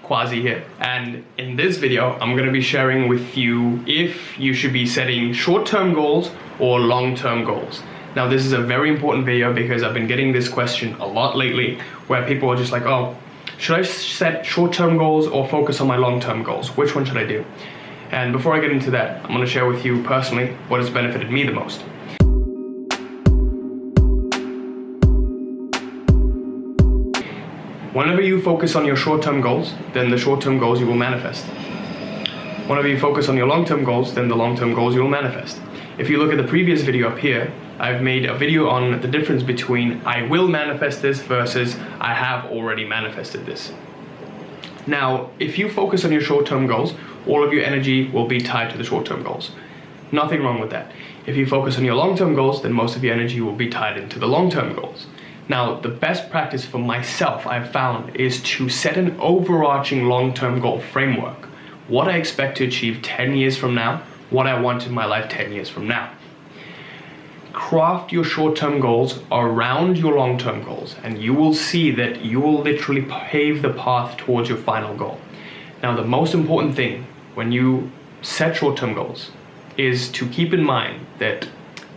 Quazi here, and in this video I'm going to be sharing with you if you should be setting short-term goals or long-term goals. Now this is a very important video because I've been getting this question a lot lately where people are just like, oh, should I set short-term goals or focus on my long-term goals? Which one should I do? And before I get into that, I'm going to share with you personally what has benefited me the most. Whenever you focus on your short-term goals, then the short-term goals you will manifest. Whenever you focus on your long-term goals, then the long-term goals you will manifest. If you look at the previous video up here, I've made a video on the difference between I will manifest this versus I have already manifested this. Now, if you focus on your short-term goals, all of your energy will be tied to the short-term goals. Nothing wrong with that. If you focus on your long-term goals, then most of your energy will be tied into the long-term goals. Now, the best practice for myself I've found is to set an overarching long-term goal framework. What I expect to achieve 10 years from now, what I want in my life 10 years from now. Craft your short-term goals around your long-term goals, and you will see that you will literally pave the path towards your final goal. Now, the most important thing when you set short-term goals is to keep in mind that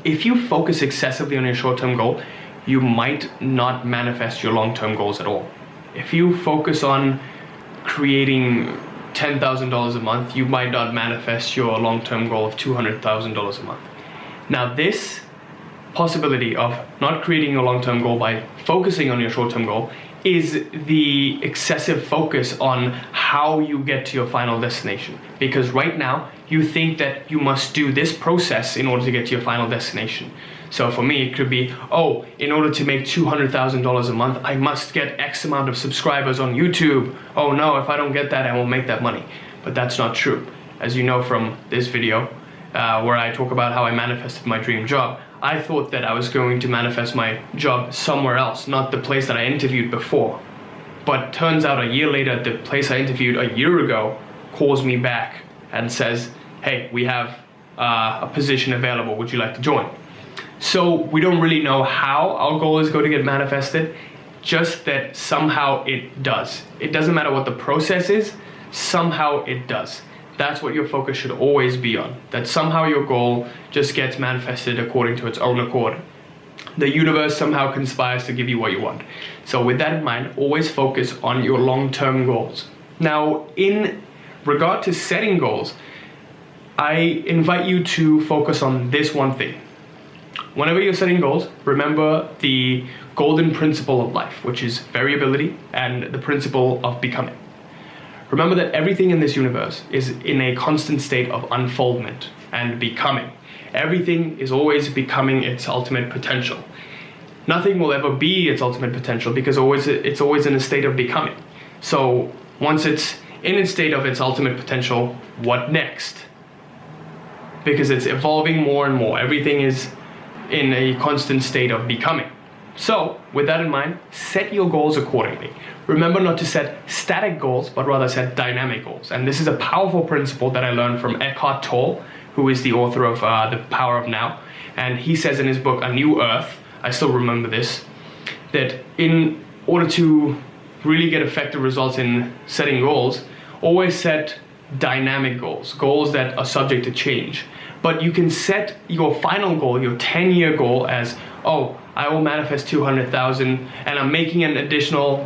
if you focus excessively on your short-term goal, you might not manifest your long-term goals at all. If you focus on creating $10,000 a month, you might not manifest your long-term goal of $200,000 a month. Now, this possibility of not creating your long-term goal by focusing on your short-term goal is the excessive focus on how you get to your final destination. Because right now, you think that you must do this process in order to get to your final destination. So for me, it could be, oh, in order to make $200,000 a month, I must get X amount of subscribers on YouTube. Oh no, if I don't get that, I won't make that money. But that's not true. As you know from this video, where I talk about how I manifested my dream job, I thought that I was going to manifest my job somewhere else, not the place that I interviewed before. But turns out a year later, the place I interviewed a year ago calls me back and says, hey, we have a position available, would you like to join? So we don't really know how our goal is going to get manifested, just that somehow it does. It doesn't matter what the process is, somehow it does. That's what your focus should always be on, that somehow your goal just gets manifested according to its own accord. The universe somehow conspires to give you what you want. So with that in mind, always focus on your long-term goals. Now, in regard to setting goals, I invite you to focus on this one thing. Whenever you're setting goals, remember the golden principle of life, which is variability and the principle of becoming. Remember that everything in this universe is in a constant state of unfoldment and becoming. Everything is always becoming its ultimate potential. Nothing will ever be its ultimate potential because it's always in a state of becoming. So once it's in its state of its ultimate potential, what next? Because it's evolving more and more. Everything is in a constant state of becoming. So, with that in mind, set your goals accordingly. Remember not to set static goals, but rather set dynamic goals. And this is a powerful principle that I learned from Eckhart Tolle, who is the author of The Power of Now. And he says in his book, A New Earth, I still remember this, that in order to really get effective results in setting goals, always set dynamic goals, goals that are subject to change. But you can set your final goal, your 10-year goal as, oh, I will manifest 200,000 and I'm making an additional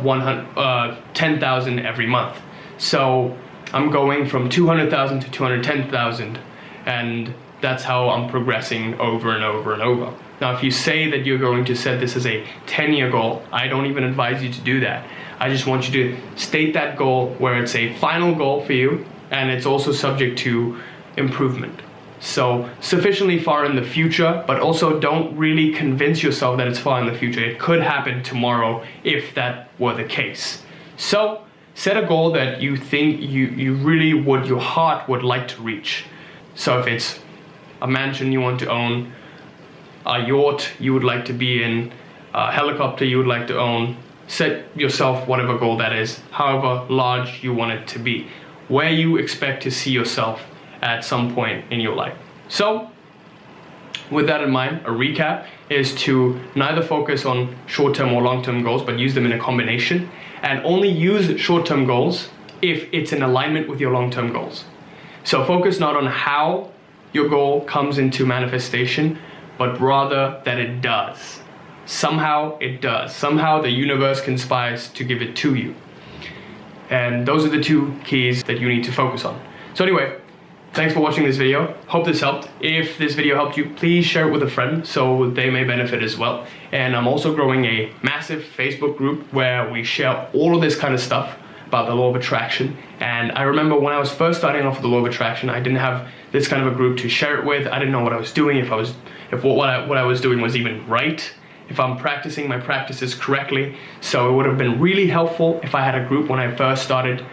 10,000 every month. So I'm going from 200,000 to 210,000, and that's how I'm progressing over and over and over. Now, if you say that you're going to set this as a 10-year goal, I don't even advise you to do that. I just want you to state that goal where it's a final goal for you and it's also subject to improvement. So sufficiently far in the future, but also don't really convince yourself that it's far in the future. It could happen tomorrow if that were the case. So set a goal that you think you really would, your heart would like to reach. So if it's a mansion you want to own, a yacht you would like to be in, a helicopter you would like to own, set yourself whatever goal that is, however large you want it to be, where you expect to see yourself at some point in your life. So, with that in mind, a recap is to neither focus on short-term or long-term goals, but use them in a combination, and only use short-term goals if it's in alignment with your long-term goals. So focus not on how your goal comes into manifestation, but rather that it does. Somehow it does. Somehow the universe conspires to give it to you. And those are the two keys that you need to focus on. So anyway, thanks for watching this video. Hope this helped. If this video helped you, please share it with a friend so they may benefit as well. And I'm also growing a massive Facebook group where we share all of this kind of stuff about the law of attraction. And I remember when I was first starting off with the law of attraction, I didn't have this kind of a group to share it with. I didn't know what I was doing, if what I was doing was even right, if I'm practicing my practices correctly. So it would have been really helpful if I had a group when I first started,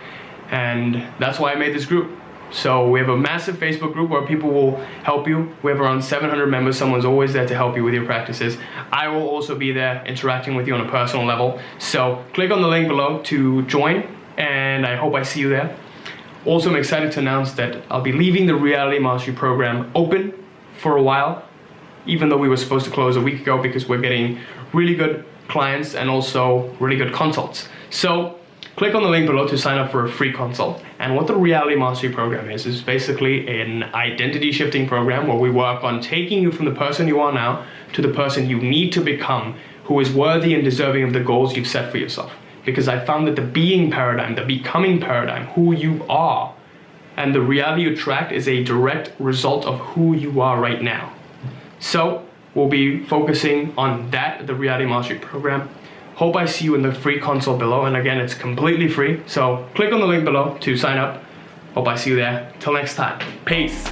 and that's why I made this group. So we have a massive Facebook group where people will help you. We have around 700 members. Someone's always there to help you with your practices. I will also be there interacting with you on a personal level. So click on the link below to join, and I hope I see you there. Also, I'm excited to announce that I'll be leaving the Reality Mastery program open for a while, even though we were supposed to close a week ago, because we're getting really good clients and also really good consults. So click on the link below to sign up for a free consult. And what the Reality Mastery program is basically an identity shifting program where we work on taking you from the person you are now to the person you need to become, who is worthy and deserving of the goals you've set for yourself. Because I found that the being paradigm, the becoming paradigm, who you are, and the reality you attract is a direct result of who you are right now. So we'll be focusing on that, the Reality Mastery program. Hope I see you in the free consult below. And again, it's completely free. So click on the link below to sign up. Hope I see you there. Till next time. Peace.